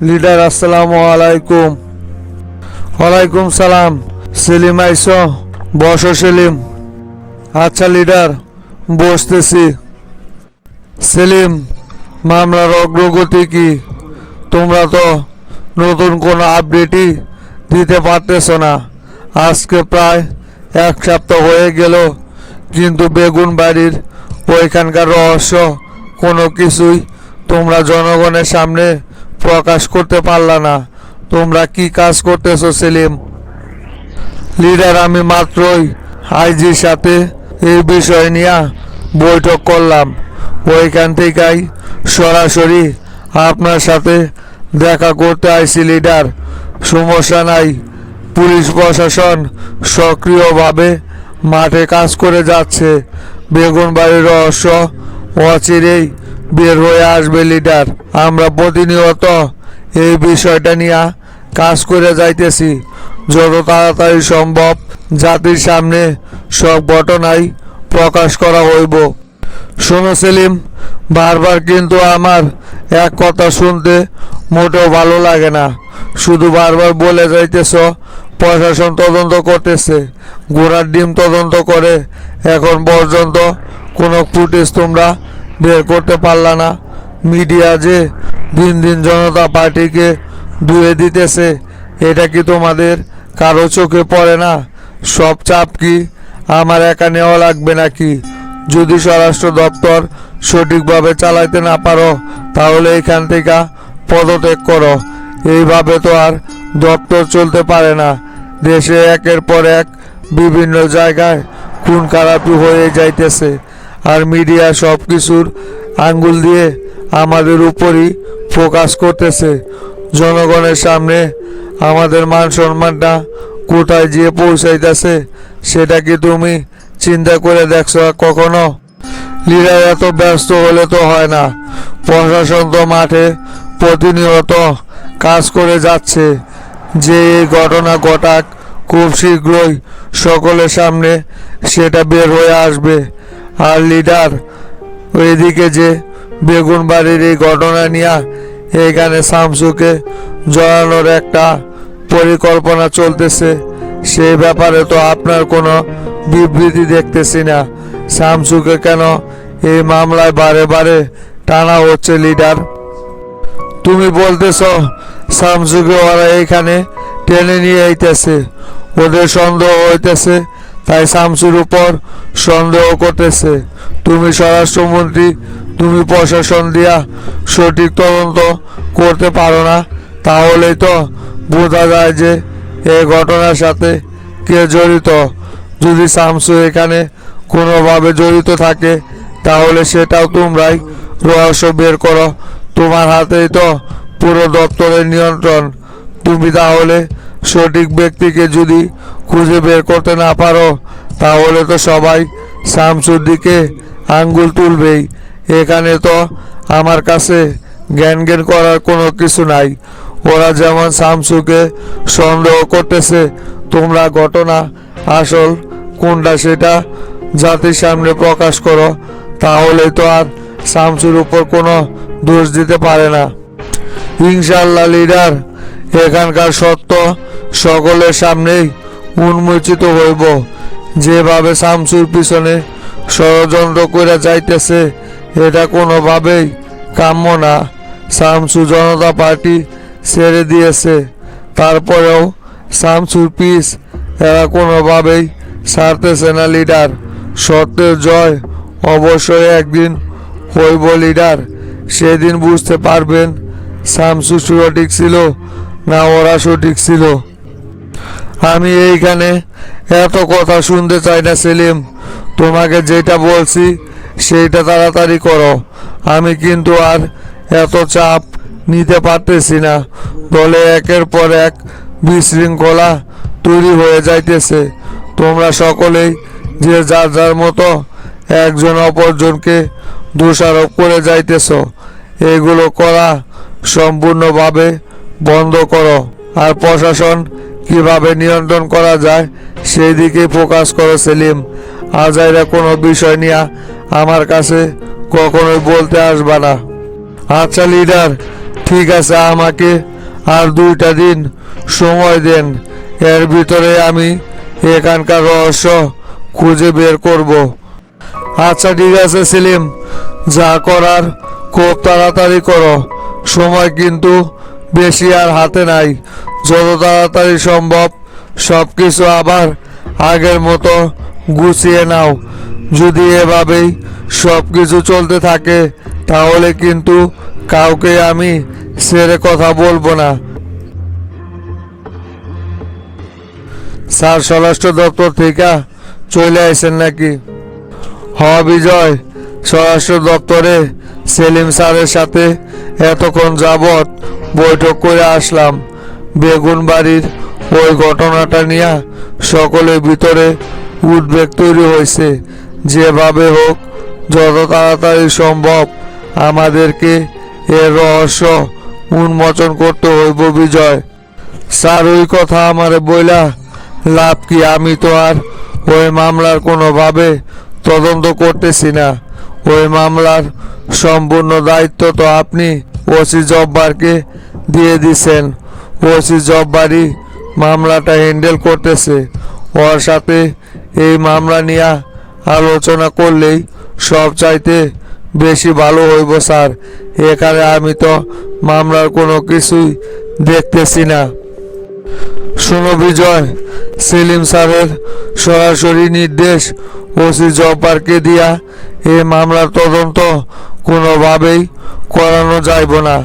Leader আসসালামু আলাইকুম। ওয়ালাইকুম সালাম। সেলিম আইসো, বসো সেলিম। আচ্ছা লিডার, বসতেছি। সেলিম, মামলার অগ্রগতি কি? তোমরা তো নতুন কোনো আপডেটই দিতে পারতেছ না। আজকে প্রায় 1 সপ্তাহ হয়ে গেল, কিন্তু বেগুন বাড়ির ওইখানকার রহস্য কোনো কিছুই তোমরা জনগণের সামনে প্রকাশ করতে পারলা না। তোমরা কি কাজ করতেছো সেলিম? লিডার, আমি মাত্রই আইজির সাথে এই বিষয় নিয়ে বৈঠক করলাম। ওইখান থেকেই সরাসরি আপনার সাথে দেখা করতে আইছি লিডার। সমস্যা নাই, পুলিশ প্রশাসন সক্রিয়ভাবে মাঠে কাজ করে যাচ্ছে। বেগুনবাড়ির রহস্য অচিরেই বের হয়ে আসবে লিডার। আমরা প্রতিনিয়ত এই বিষয়টা নিয়ে কাজ করে যাইতেছি। যত তাড়াতাড়ি সম্ভব জাতির সামনে সব ঘটনাই প্রকাশ করা হইব। শোনো সেলিম, বারবার কিন্তু আমার এক কথা শুনতে মোটেও ভালো লাগে না। শুধু বারবার বলে যাইতেছ প্রশাসন তদন্ত করতেছে, ঘোড়ার ডিম তদন্ত করে। এখন পর্যন্ত কোনো ফুটেজ তোমরা বের করতে পারলা না। মিডিয়া যে দিন দিন জনতা পার্টিকে ধুয়ে দিতেছে, এটা কি তোমাদের কারো চোখে পড়ে না? সব চাপ কি আমার একা নেওয়া লাগবে নাকি? যদি স্বরাষ্ট্র দপ্তর সঠিকভাবে চালাইতে না পারো, তাহলে এখান থেকে পদত্যাগ করো। এইভাবে তো আর দপ্তর চলতে পারে না। দেশে একের পর এক বিভিন্ন জায়গায় খুন খারাপি হয়ে যাইতেছে, আর মিডিয়া সব কিছুর আঙ্গুল দিয়ে আমাদের উপরই ফোকাস করতেছে। জনগণের সামনে আমাদের মান সম্মানটা কোথায় গিয়ে পৌঁছাইতেছে, সেটা কি তুমি চিন্তা করে দেখছো কখনো? লিডার, এত ব্যস্ত হলে তো হয় না। প্রশাসন তো মাঠে প্রতিনিয়ত কাজ করে যাচ্ছে। যে এই ঘটনা ঘটাক, খুব শীঘ্রই সকলের সামনে সেটা বের হয়ে আসবে। আর লিডার, ওইদিকে যে বেগুনবাড়ির এই ঘটনা নিয়ে এখানে শামসুকে জড়ানোর একটা পরিকল্পনা চলতেছে, সেই ব্যাপারে তো আপনার কোনো বিবৃতি দেখতেছি না। শামসুকে কেন এই মামলায় বারে বারে টানা হচ্ছে লিডার? তুমি বলতেছ শামসুকে ওরা এইখানে টেনে নিয়ে আইতেছে, ওদের সন্দেহ হইতেছে, তাই শামসুর উপর সন্দেহ করতেছে। তুমি স্বরাষ্ট্রমন্ত্রী, তুমি প্রশাসন দিয়া সঠিক তদন্ত করতে পারো না, তাহলেই তো বোঝা যায় যে এই ঘটনার সাথে কে জড়িত। যদি শামসু এখানে কোনোভাবে জড়িত থাকে, তাহলে সেটাও তোমরাই রহস্য বের করো। তোমার হাতেই তো পুরো দপ্তরের নিয়ন্ত্রণ। তুমি তাহলে সঠিক ব্যক্তিকে যদি খুঁজে বের করতে না পারো, তাহলে তো সবাই শামসুর দিকে আঙ্গুল তুলবেই। এখানে তো আমার কাছে জ্ঞান করার কোনো কিছু নাই। ওরা যেমন শামসুকে সন্দেহ করতেছে, তোমরা ঘটনা আসল কোনটা সেটা জাতির সামনে প্রকাশ করো, তাহলে তো আর শামসুর উপর কোনো দোষ দিতে পারে না। ইনশাল্লাহ লিডার, এখানকার সত্য সকলের সামনেই উন্মোচিত হইব। যেভাবে শামসুর পিছনে ষড়যন্ত্র করে যাইতেছে, এটা কোনোভাবেই কাম্য না। শামসু জনতা পার্টি ছেড়ে দিয়েছে, তারপরেও শামসুর পিস এরা কোনোভাবেই ছাড়তেছে না লিডার। সত্যের জয় অবশ্যই একদিন হইব লিডার। সেদিন বুঝতে পারবেন শামসু সঠিক ছিল না ওরা সঠিক ছিল। আমি এইখানে এত কথা শুনতে চাই না সেলিম। তোমাকে যেটা বলছি সেইটা তাড়াতাড়ি করো। আমি কিন্তু আর এত চাপ নিতে পারতেছি না। দলে একের পর এক বিশৃঙ্খলা তৈরি হয়ে যাইতেছে। তোমরা সকলেই যে যার যার মতো একজন অপরজনকে দোষারোপ করে যাইতেছ। এগুলো করা সম্পূর্ণভাবে বন্ধ করো, আর প্রশাসন কিভাবে নিয়ন্ত্রণ করা যায় সেই দিকে ফোকাস করো সেলিম। আজাইরা কোনো বিষয় নিয়ে আমার কাছে কখনোই বলতে আসবা না। আচ্ছা লিডার, ঠিক আছে, আমাকে আর 2টা দিন সময় দেন। এর ভিতরে আমি এখানকার রহস্য খুঁজে বের করব। আচ্ছা ঠিক আছে সেলিম, যা করার খুব তাড়াতাড়ি করো। সময় কিন্তু বেশি আর হাতে নাই। যত তাড়াতাড়ি সম্ভব সব কিছু আবার আগের মতো গুছিয়ে নাও। যদি এভাবেই সব কিছু চলতে থাকে তাহলে কিন্তু কাউকে আমি ছেড়ে কথা বলবো না। স্যার, স্বরাষ্ট্র দপ্তর থেকে চলে আসেন নাকি? বিজয়, স্বরাষ্ট্র দপ্তরে সেলিম স্যারের সাথে এতক্ষণ যাবৎ বৈঠক করে আসলাম। বেগুন বাড়ির ওই ঘটনাটা নিয়ে সকলের ভিতরে উদ্বেগ তৈরি হয়েছে। যেভাবে হোক যত তাড়াতাড়ি সম্ভব আমাদেরকে এর রহস্য উন্মোচন করতে হইব বিজয়। স্যার, ওই কথা আমারে বইলা লাভ কি? আমি তো আর ওই মামলার কোনোভাবে তদন্ত করতেছি না। ওই মামলার সম্পূর্ণ দায়িত্ব তো আপনি ওসি জব্বারকে দিয়ে দিছেন। ওসি জব্বারই মামলাটা হ্যান্ডেল করতেছে। ওর সাথে এই মামলা নিয়ে আলোচনা করলেই সব চাইতে বেশি ভালো হইব স্যার। এখানে আমি তো মামলার কোনো কিছুই দেখতেছি না। শোনো বিজয়, সেলিম স্যারের সরাসরি নির্দেশ ওসি জব্বারকে দিয়া এই মামলার তদন্ত কোনোভাবেই করানো যাইব না।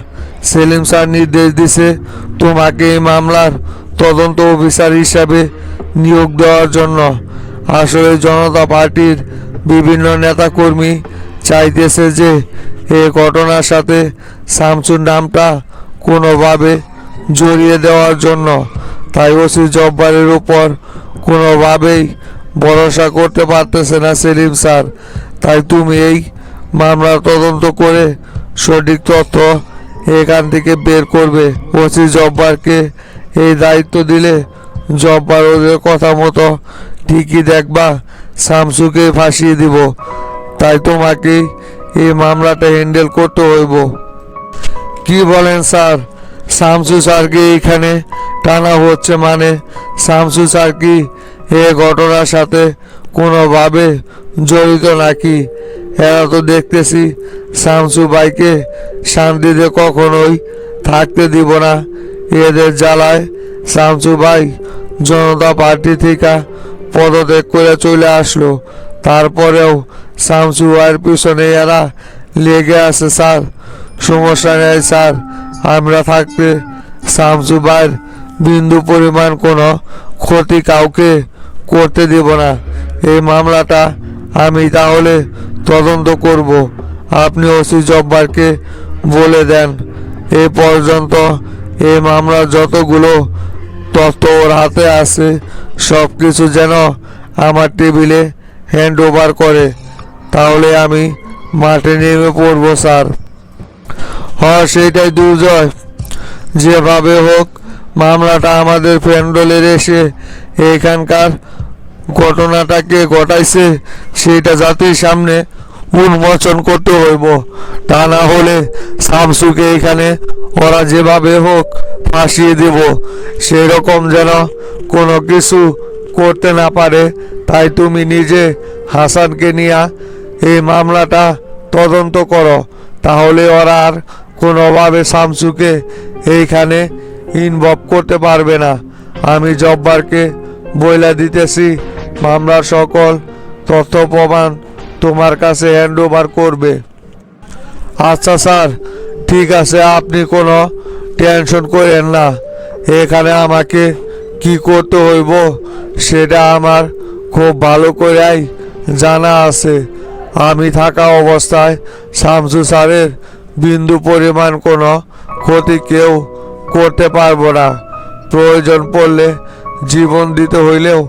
সেলিম স্যার নির্দেশ দিছে তোমাকে এই মামলার তদন্ত অফিসার হিসাবে নিয়োগ দেওয়ার জন্য। আসলে জনতা পার্টির বিভিন্ন নেতাকর্মী চাইতেছে যে এই ঘটনার সাথে শামসুর নামটা কোনোভাবে জড়িয়ে দেওয়ার জন্য। তাই ওসি জব্বারের উপর কোনোভাবেই ভরসা করতে পারতেছে না সেলিম স্যার। তাই তুমি এই মামলার তদন্ত করে সঠিক তথ্য এখান থেকে বের করবে। ওসি জব্বারকে এই দায়িত্ব দিলে জব্বার ওদের কথা মতো ঠিকই দেখবা শামসুকে ফাঁসিয়ে দিব। তাই তোমাকে এই মামলাটা হ্যান্ডেল করতে হইব। কি বলেন স্যার? শামসু স্যারকে এইখানে টানা হচ্ছে মানে শামসু স্যার কি এ ঘটনার সাথে কোনোভাবে জড়িত নাকি? এরা তো দেখতেছি শামসু ভাইকে শান্তিতে কখনোই থাকতে দিব না। এদের জ্বালায় শামসু ভাই জনতা পার্টি থেকে পদত্যাগ করে চলে আসলো। তারপরেও শামসু ভাইয়ের পিছনে এরা লেগে আছে স্যার। সমস্যা নেই স্যার, আমরা থাকতে শামসু ভাইয়ের বিন্দু পরিমাণ কোনো ক্ষতি কাউকে করতে দেব না। এই মামলাটা আমি তাহলে তদন্ত করব। আপনি ওসি জব্বারকে বলে দেন এই পর্যন্ত এই মামলার যতগুলো তথ্য ওর হাতে আছে সব কিছু যেন আমার টেবিলে হ্যান্ড ওভার করে। তাহলে আমি মাঠে নেমে পড়ব স্যার। সেইটাই দুর্জয়। যেভাবে হোক মামলাটা আমাদের প্যান্ডেলের এসে এইখানকার ঘটনাটাকে ঘটাইছে সেটা জাতির সামনে উন্মোচন করতে হইব। তা না হলে শামসুকে এখানে ওরা যেভাবে হোক ফাঁসিয়ে দেব। সেই রকম যেন কোনো কিছু করতে না পারে। তাই তুমি নিজে হাসানকে নিয়ে এই মামলাটা তদন্ত করো। তাহলে ওরা আর কোনোভাবে শামসুকে এইখানে ইনভলভ করতে পারবে না। আমি জব্বারকে বইলা দিতেছি মামলার সকল তথ্য প্রমাণ তোমার কাছে হ্যান্ড ওভার করবে। আচ্ছা স্যার, ঠিক আছে, আপনি কোনো টেনশন করেন না। এখানে আমাকে কি করতে হইব সেটা আমার খুব ভালো করেই জানা আছে। আমি থাকা অবস্থায় শামসু স্যারের বিন্দু পরিমাণ কোনো ক্ষতি কেউ করতে পারবো না। প্রয়োজন পড়লে জীবন দিতে হইলেও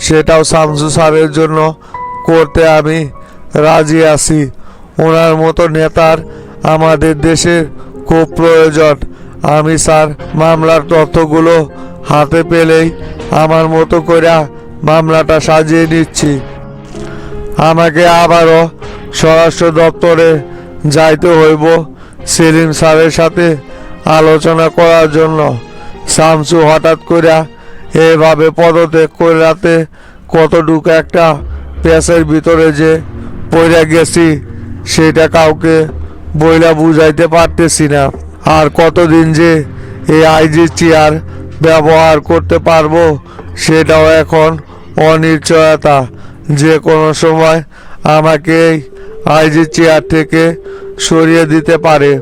সেটাও শামসু স্যারের জন্য করতে আমি রাজি আছি। ওনার মতো নেতার আমাদের দেশের খুব প্রয়োজন। আমি স্যার মামলার তথ্যগুলো হাতে পেলেই আমার মতো করে মামলাটা সাজিয়ে নিচ্ছি। আমাকে আবারও স্বরাষ্ট্র দপ্তরে যাইতে হইব। সেলিম স্যারের সাথে আলোচনা করার জন্য। শামসু হঠাৎ করে এভাবে পদত্যাগ করাতে কতটুকু একটা পেঁচের ভিতরে যে পড়ে গেছি সেটা কাউকে বইলা বুঝাইতে পারতেছি না। আর কতদিন যে এই আইজি চেয়ার ব্যবহার করতে পারবো সেটাও এখন অনিশ্চয়তা। যে কোনো সময় আমাকে এই আইজি চেয়ার থেকে সরিয়ে দিতে পারে।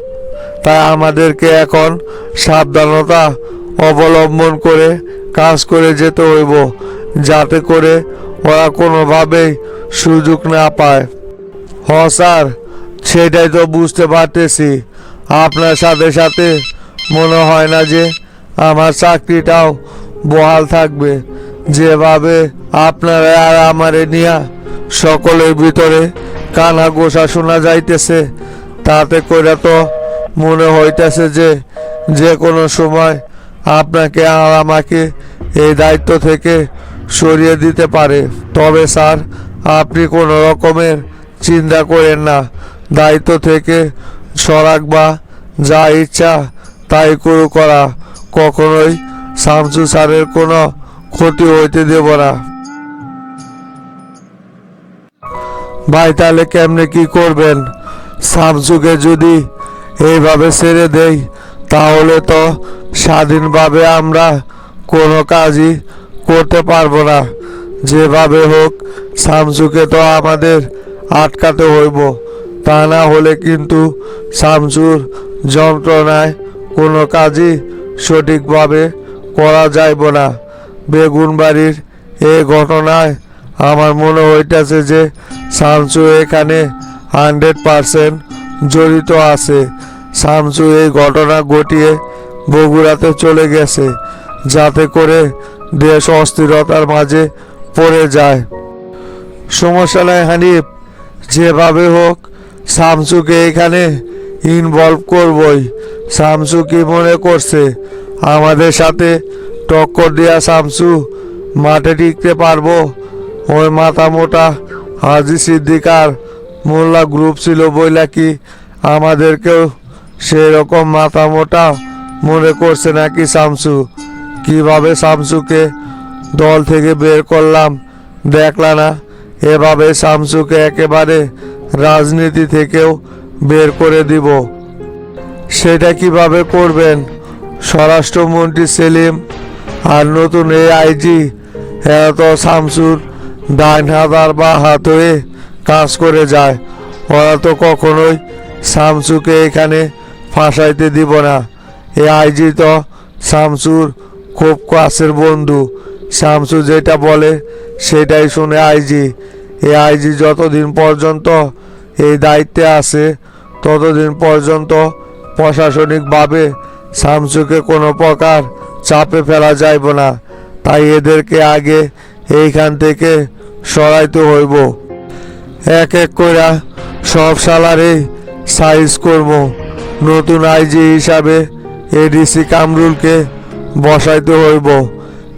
তাই আমাদেরকে এখন সাবধানতা অবলম্বন করে কাজ করে যেতে হইব, যাতে করে ওরা কোনোভাবেই সুযোগ না পায়। হ স্যার, সেটাই তো বুঝতে পারতেছি। আপনার সাথে সাথে মনে হয় না যে আমার চাকরিটাও বহাল থাকবে। যেভাবে আপনারা আর আমারে নিয়া সকলের ভিতরে কানা গোসা শোনা যাইতেছে, তাতে করে তো মনে হইতেছে যে যে কোনো সময় আপনাকে আর আমাকে এই দায়িত্ব থেকে সরিয়ে দিতে পারে। তবে স্যার, আপনি কোনো রকমের চিন্তা করেন না। দায়িত্ব থেকে সরাক বা যা ইচ্ছা তাই করা কখনোই শামসু স্যারের কোনো ক্ষতি হইতে দেব না। ভাই, তাহলে কেমনে কি করবেন? শামসুকে যদি এইভাবে ছেড়ে দেই তাহলে তো স্বাধীনভাবে আমরা কোনো কাজই করতে পারবো না। যেভাবে হোক শামসুকে তো আমাদের আটকাতে হইব। তা না হলে কিন্তু শামসুর যন্ত্রণায় কোনো কাজই সঠিকভাবে করা যাইব না। বেগুনবাড়ির এই ঘটনায় আমার মনে হইতেছে যে শামসু এখানে 100% জড়িত আছে। শামসু এই ঘটনা ঘটিয়ে বগুড়াতে চলে গেছে, যাতে করে দেশ অস্থিরতার মাঝে পড়ে যায়। সমস্যা নাই হানিফ, যেভাবে হোক শামসুকে এখানে ইনভলভ করবই। শামসু কি মনে করছে আমাদের সাথে টক্কর দেয়া শামসু মাঠে টিকতে পারবো? ওই মাথা মোটা হাজি সিদ্দিকার মোল্লা গ্রুপ ছিল বইলা কি আমাদেরকেও সেই রকম মাথা মোটা মনে করছে নাকি শামসু? কিভাবে শামসুকে দল থেকে বের করলাম দেখলা না? এভাবে শামসুকে একেবারে রাজনীতি থেকেও বের করে দিব। সেটা কিভাবে করবেন? স্বরাষ্ট্রমন্ত্রী সেলিম আর নতুন এই আইজি, এরা তো শামসুর ডাইন হাত আর বা হাত হয়ে কাজ করে যায়। ওরা তো কখনোই শামসুকে এখানে ফাঁসাইতে দিব না। এই আইজি তো শামসুর খুব কাছের বন্ধু। শামসু যেটা বলে সেটাই শুনে আইজি। এই আইজি যতদিন পর্যন্ত এই দায়িত্বে আছে ততদিন পর্যন্ত প্রশাসনিকভাবে শামসুকে কোনো প্রকার চাপে ফেলা যাইব না। তাই এদেরকে আগে এইখান থেকে সরাইতে হইব। এক এক করে সব সালারে সাইজ করব। নতুন আইজি হিসাবে এডিসি কামরুলকে বসাইতে হইব।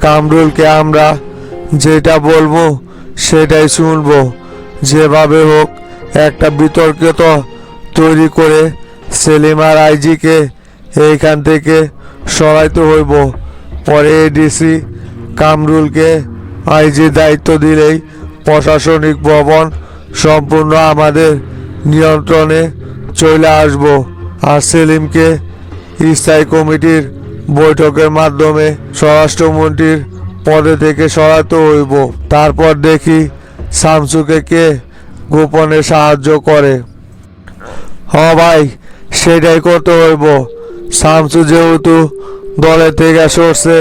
কামরুলকে আমরা যেটা বলবো সেটাই শুনবো। যেভাবে হোক একটা বিতর্কিত তৈরি করে সেলিম আর আইজিকে এইখান থেকে সরাইতে হইব। পরে এডিসি কামরুলকে আইজি দায়িত্ব দিলেই প্রশাসনিক ভবন সম্পূর্ণ আমাদের নিয়ন্ত্রণে চলে আসব। আর সেলিমকে স্থায়ী কমিটির বৈঠকের মাধ্যমে স্বরাষ্ট্রমন্ত্রীর পদে থেকে সরাতে হইব। তারপর দেখি শামসুকে কে গোপনে সাহায্য করে। হ ভাই, সেটাই করতে হইব। শামসু যেহেতু দলে থেকে সরছে,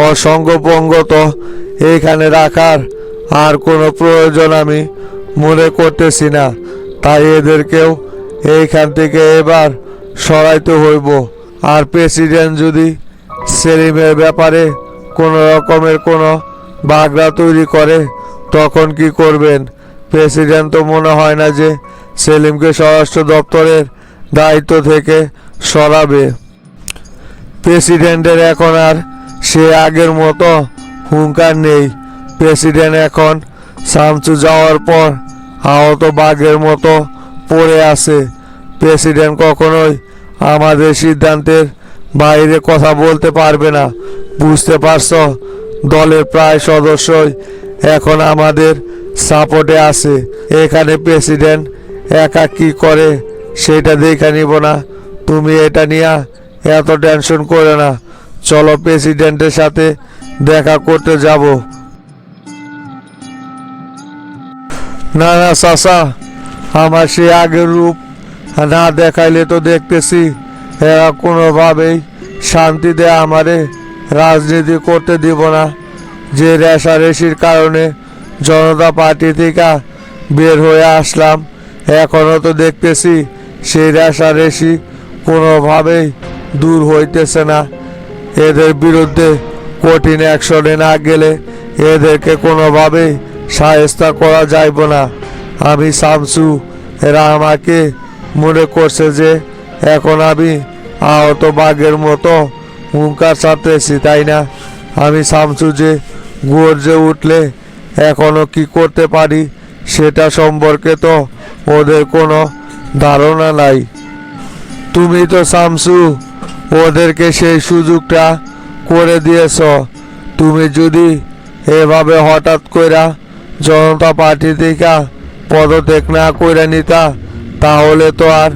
অসঙ্গপঙ্গত এইখানে রাখার আর কোনো প্রয়োজন আমি মনে করতেছি না। তাই এদেরকেও এইখান থেকে এবার সরাইতে হইব। আর প্রেসিডেন্ট যদি সেলিমের ব্যাপারে কোনো রকমের কোনো বাগড়া তৈরি করে তখন কি করবেন? প্রেসিডেন্ট তো মনে হয় না যে সেলিমকে স্বরাষ্ট্র দপ্তরের দায়িত্ব থেকে সরাবে। প্রেসিডেন্টের এখন আর সে আগের মতো হুঙ্কার নেই। প্রেসিডেন্ট এখন শামসু যাওয়ার পর আহত বাঘের মতো পড়ে আছে। প্রেসিডেন্ট কখনোই আমাদের সিদ্ধান্তের বাইরে কথা বলতে পারবে না, বুঝতে পারছো? দলের প্রায় সদস্যই এখন আমাদের সাপোর্টে আছে। এখানে প্রেসিডেন্ট একা কি করে সেটা দেখে নিব না। তুমি এটা নিয়ে এত টেনশন করে না। চলো প্রেসিডেন্টের সাথে দেখা করতে যাব। না না চাচা, আমার সে আগের রূপ না দেখাইলে তো দেখতেছি এরা কোনোভাবেই শান্তিতে আমারে রাজনীতি করতে দিব না। যে রেষারেষির কারণে জনতা পার্টি থেকে বের হয়ে আসলাম, এখনও তো দেখতেছি সেই রেষারেষি কোনোভাবেই দূর হইতেছে না। এদের বিরুদ্ধে কঠিন অ্যাকশনে না গেলে এদেরকে কোনোভাবেই সাহায্য করা যাইব না। আমি শামসু, এরা আমাকে মনে করছে যে এখন আমি আহত বাঘের মতো হুঙ্কার ছাড়তেছি, তাই না? আমি শামসু যে গর্জে উঠলে এখনো কি করতে পারি সেটা সম্পর্কে তো ওদের কোনো ধারণা নাই। তুমি তো শামসু ওদেরকে সেই সুযোগটা করে দিয়েছ। তুমি যদি এভাবে হঠাৎ কইরা জনতা পার্টি থেকে পদত্যাগ না করে নিতা, তাহলে তো আর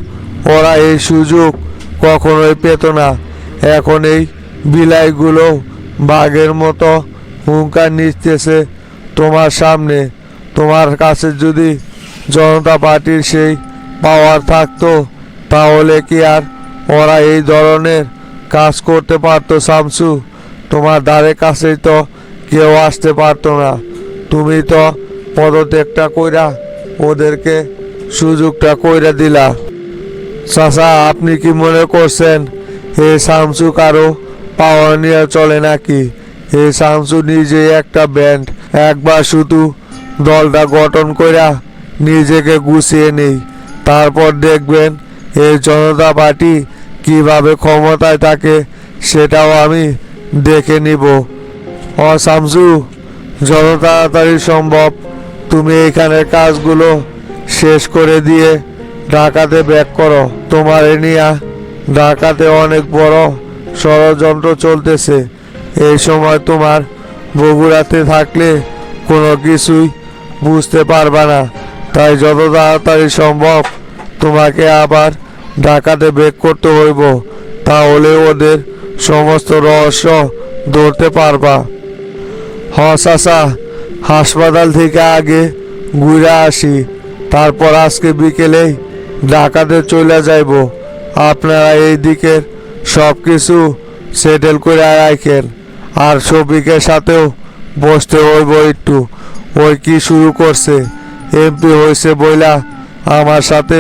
ওরা এই সুযোগ কখনোই পেত না। এখন এই বিলাইগুলো বাঘের মতো হুঙ্কার নিতেছে তোমার সামনে। তোমার কাছে যদি জনতা পার্টির সেই পাওয়ার থাকতো, তাহলে কি আর ওরা এই ধরনের কাজ করতে পারতো? শামসু, তোমার ধারে কাছেই তো কেউ আসতে পারতো না। তুমি তো পদত্যাগটা কইরা ওদেরকে সুযোগটা কইরা দিলা। চাচা, আপনি কি মনে করছেন এই শামসু কারো পাওয়ার নিয়ে চলে নাকি? এই শামসু নিজে একটা ব্যান্ড। একবার শুধু দলটা গঠন কইরা নিজেকে গুছিয়ে নেই, তারপর দেখবেন এই জনতা পার্টি কিভাবে ক্ষমতায় থাকে সেটাও আমি দেখে নিব। ও শামসু, যত তাড়াতাড়ি সম্ভব তুমি এখানের কাজগুলো শেষ করে দিয়ে ঢাকাতে ব্যাক করো। তোমার এ নিয়ে ঢাকাতে অনেক বড় ষড়যন্ত্র চলতেছে। এই সময় তোমার বগুড়াতে থাকলে কোনো কিছুই বুঝতে পারবা না। তাই যত তাড়াতাড়ি সম্ভব তোমাকে আবার ঢাকাতে ব্যাক করতে হইব, তাহলে ওদের সমস্ত রহস্য ধরতে পারবা। হ চাচা, হাসপাতাল থেকে আগে ঘুরে আসি, তারপর আজকে বিকেলেই ঢাকাতে চলে যাইব। আপনারা এই দিকের সব কিছু সেটেল করে রাখেন। আর শফিকের সাথেও বসতে হইব একটু। ওই কি শুরু করছে, এমপি হয়েছে বইলা আমার সাথে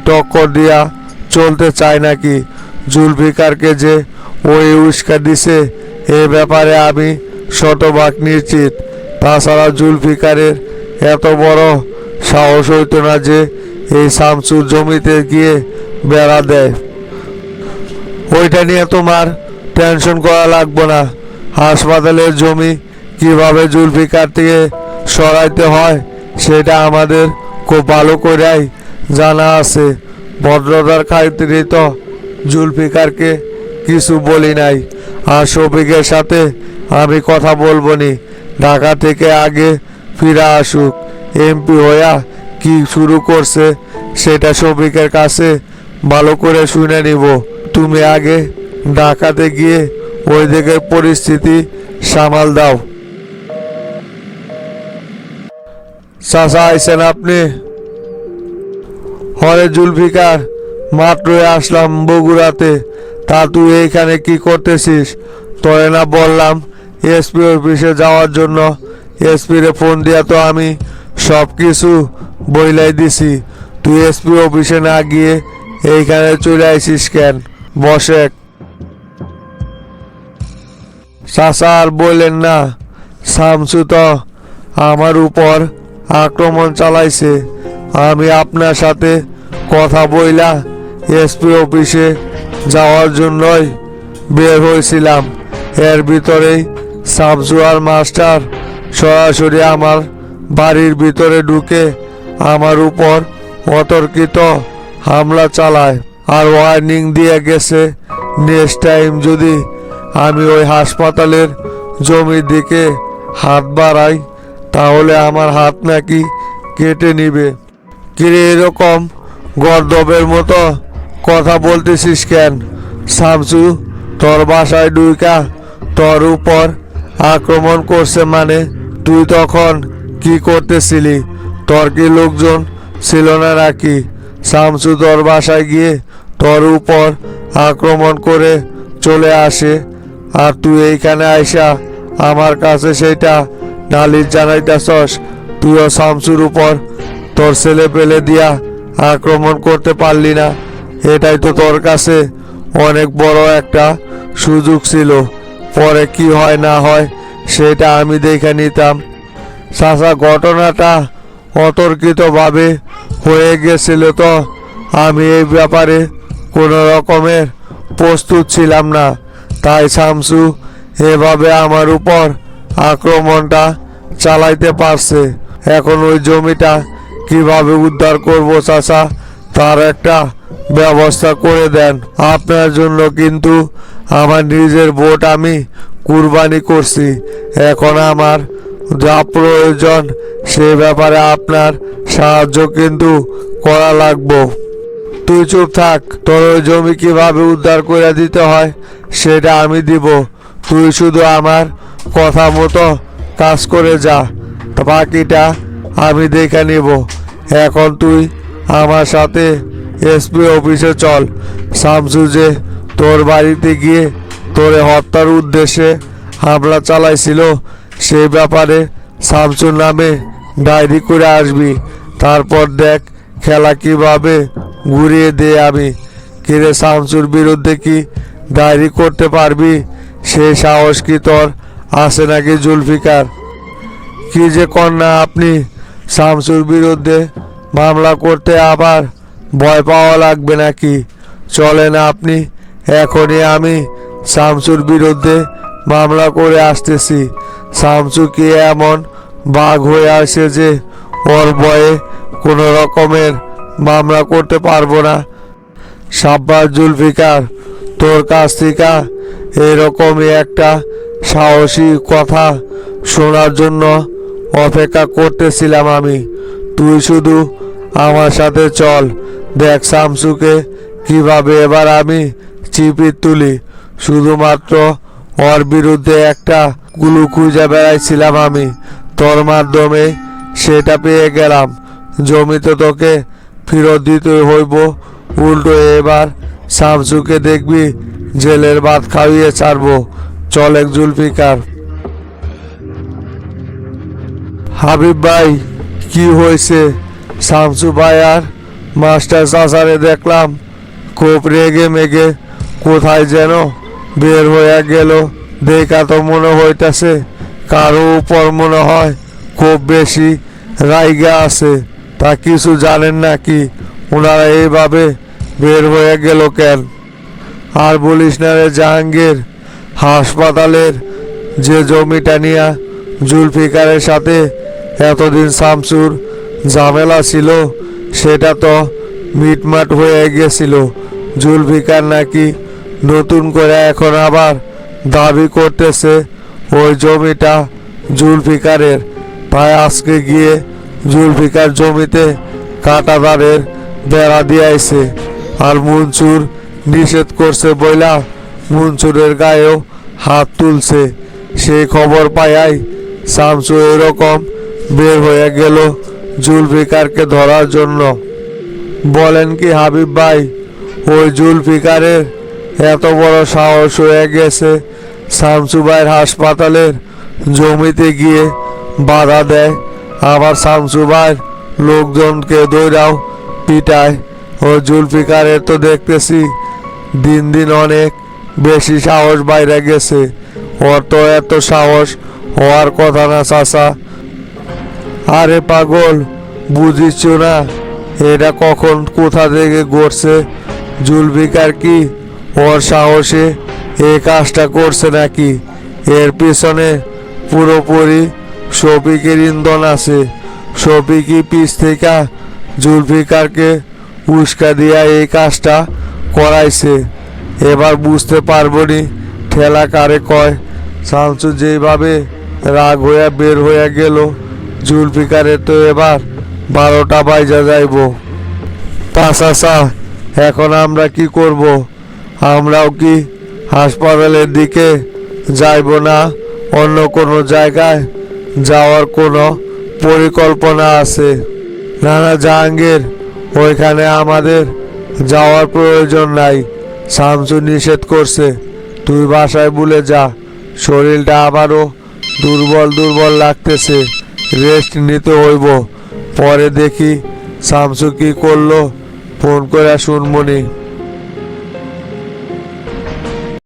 টক্কর দিয়া চলতে চায় নাকি? জুলফিকারকে যে ওই উস্কা দিছে এ ব্যাপারে আমি শতভাগ নিশ্চিত। তাছাড়া জুলফিকারের এত বড় সাহস হইতো না যে এই শামসুর জমিতে গিয়ে বেড়া দেয়। ওইটা নিয়ে তোমার টেনশন করা লাগবে না। হাসপাতালের জমি কিভাবে জুলফিকার থেকে সরাইতে হয় সেটা আমাদের খুব ভালো করেই জানা আছে। ভদ্রতার খাতিরে তো জুলফিকারকে কিছু বলি নাই। আর শফিকের সাথে আমি কথা বলবো নি। ঢাকা থেকে আগে ফিরে আসুক। এমপি হইয়া কি শুরু করছে সেটা শফিকের কাছে ভালো করে শুনে নিব। তুমি আগে ঢাকাতে গিয়ে ওই দিকের পরিস্থিতি সামাল দাও। চাচা আইছেন আপনি? হরে জুলফিকার, মাত্রই আসলাম বগুড়াতে। তা তুই এইখানে কি করতেছিস? তোরে না বললাম এসপি অফিসে যাওয়ার জন্য? এসপিরে ফোন দিয়া তো আমি সব কিছু বইলাই দিছি। তুই এসপি অফিসে না গিয়ে এইখানে চলে আইসিস কেন? বসে। চাচা আর বললেন না, শামসু তো আমার উপর আক্রমণ চালাইছে। আমি আপনার সাথে কথা বইলা এসপি অফিসে যাওয়ার জন্যই বের হয়েছিলাম। এর ভিতরেই শামসু আর মাস্টার সরাসরি আমার বাড়ির ভিতরে ঢুকে আমার উপর অতর্কিত হামলা চালায় আর ওয়ার্নিং দিয়ে গেছে নেক্সট টাইম যদি আমি ওই হাসপাতালের জমির দিকে হাত বাড়াই তাহলে আমার হাত নাকি কেটে নিবে। কিরে এরকম গর্দবের মতো কথা বলতেছিস কেন? শামসু তোর বাসায় ঢুইকা তোর উপর আক্রমণ করছে মানে তুই তখন কি করতেছিলি? তোর কি লোকজন ছিল না নাকি? শামসু তোর বাসায় গিয়ে তোর উপর আক্রমণ করে চলে আসে আর তুই এইখানে আইসা আমার কাছে সেটা নালিশ জানাইতেছস? তুইও শামসুর উপর তোর ছেলে পেলে দিয়া আক্রমণ করতে পারলি না? এটাই তো তোর কাছে অনেক বড় একটা সুযোগ ছিল। পরে কি হয় না হয় সেটা আমি দেখে নিতাম। চাচা ঘটনাটা অতর্কিতভাবে হয়ে গেছিল তো আমি এই ব্যাপারে কোনো রকমের প্রস্তুত ছিলাম না, তাই শামসু এভাবে আমার উপর আক্রমণটা চালাইতে পারছে। এখন ওই জমিটা কিভাবে উদ্ধার করব চাচা, তার একটা ব্যবস্থা করে দেন। আপনার জন্য কিন্তু আমার নিজের ভোট আমি কুরবানি করছি। এখন আমার যা প্রয়োজন সে ব্যাপারে আপনার সাহায্য কিন্তু করা লাগবে। তুই চুপ থাক, তোর ওই জমি কিভাবে উদ্ধার করে দিতে হয় সেটা আমি দিব। তুই শুধু আমার কথা মতো কাজ করে যা, বাকিটা আমি দেখে নিব। এখন তুই আমার সাথে এসপি অফিসে চল। শামসু যে তোর বাড়িতে গিয়ে তোরে হত্যার উদ্দেশ্যে হামলা চালাইছিল সেই ব্যাপারে শামসুর নামে ডায়েরি করে আসবি। তারপর দেখ খেলা কিভাবে ঘুরিয়ে দে আমি। কিরে শামসুর বিরুদ্ধে কি ডায়েরি করতে পারবি? সেই সাহস কি তোর আছে নাকি জুলফিকার? কি যে কন্যা আপনি, শামসুর বিরুদ্ধে মামলা করতে আবার ভয় পাওয়া লাগবে নাকি? চলেন আপনি এখনই, আমি শামসুর বিরুদ্ধে মামলা করে আসতেছি। শামসু কি এমন বাঘ হয়ে আসে যে ওর ভয়ে কোনো রকমের মামলা করতে পারবো না? সাব্বাস জুলফিকার, তোর কাছ থেকে এরকমই একটা সাহসী কথা শোনার জন্য অপেক্ষা করতেছিলাম আমি। তুই শুধু আমার সাথে চল, দেখ শামসুকে কিভাবে এবার আমি চিপি তুলি। শুধুমাত্র ওর বিরুদ্ধে একটা কুলু খুঁজে বেড়াইছিলাম আমি, তোর মাধ্যমে সেটা পেয়ে গেলাম। জমি তো তোকে ফেরত দিতে হইব, উল্টো এবার শামসুকে দেখবি জেলের ভাত খাইয়ে ছাড়বো। চল এক জুলফিকার। হাবিব ভাই, কি হয়েছে? শামসু ভাই আর মাস্টার চাচারে দেখলাম খুব রেগে মেগে কোথায় যেন বের হয়ে গেল। দেখা তো মনে হইতাছে কারো উপর মনে হয় খুব বেশি রাইগা আছে। তা কিছু জানেন নাকি ওনারা এইভাবে বের হয়ে গেল কেন? আর বলিস না রে জাহাঙ্গীর, হাসপাতালের যে জমিটা নিয়ে জুলফিকারের সাথে এতদিন শামসুর ঝামেলা ছিল সেটা তো মিটমাট হয়ে গেছিল। জুলফিকার নাকি নতুন করে এখন আবার দাবি করতেছে ওই জমিটা জুলফিকারের। তাই আজকে গিয়ে জুলফিকার জমিতে কাঁটাতারের বেড়া দিয়েছে। আর মনসুর নিষেধ করছে বইলা মনসুরের গায়েও হাত তুলছে। সেই খবর পাইয়াই শামসু এরকম বের হয়ে গেল জুলফিকারকে ধরার জন্য। বলেন কি হাবিব ভাই, ওই জুলফিকারের এত বড় সাহস হয়ে গেছে শামসু ভাইয়ের হাসপাতালের জমিতে গিয়ে বাধা দেয়, আবার শামসু ভাইয়ের লোকজনকে দৌড়াও পিটায়। ও জুলফিকারের তো দেখতেছি দিন দিন অনেক বেশি সাহস বাইরে গেছে। ওর তো এত সাহস হওয়ার কথা না চাচা। আরে পাগল, বুঝিস না এটা কখন কোথা থেকে ঘটছে? জুলফিকার কি ওর সাহসে এই কাজটা করছে নাকি? এর পিছনে পুরোপুরি শফিকের ইন্ধন আছে। শফিকই পিছ থেকে জুলফিকারকে উস্কা দিয়া এই কাজটা করাইছে। এবার বুঝতে পারবো নি ঠেলা কারে কয়। শামসু যেভাবে রাগ হইয়া বের হইয়া গেল, জুলফিকারের তো এবার 12টা বাজা যাইব। তা চাচা, এখন আমরা কি করব? আমরাও কি হাসপাতালের দিকে যাইব না অন্য কোনো জায়গায় যাওয়ার কোনো পরিকল্পনা আছে? না না জাহাঙ্গীর, ওইখানে আমাদের যাওয়ার প্রয়োজন নাই। শামসু নিষেধ করছে, তুই বাসায় ভুলে যা। শরীরটা আবারও দুর্বল দুর্বল লাগতেছে, রেস্ট নিতে হইব। পরে দেখি শামসু কি করলো, ফোন করে শুনবনি।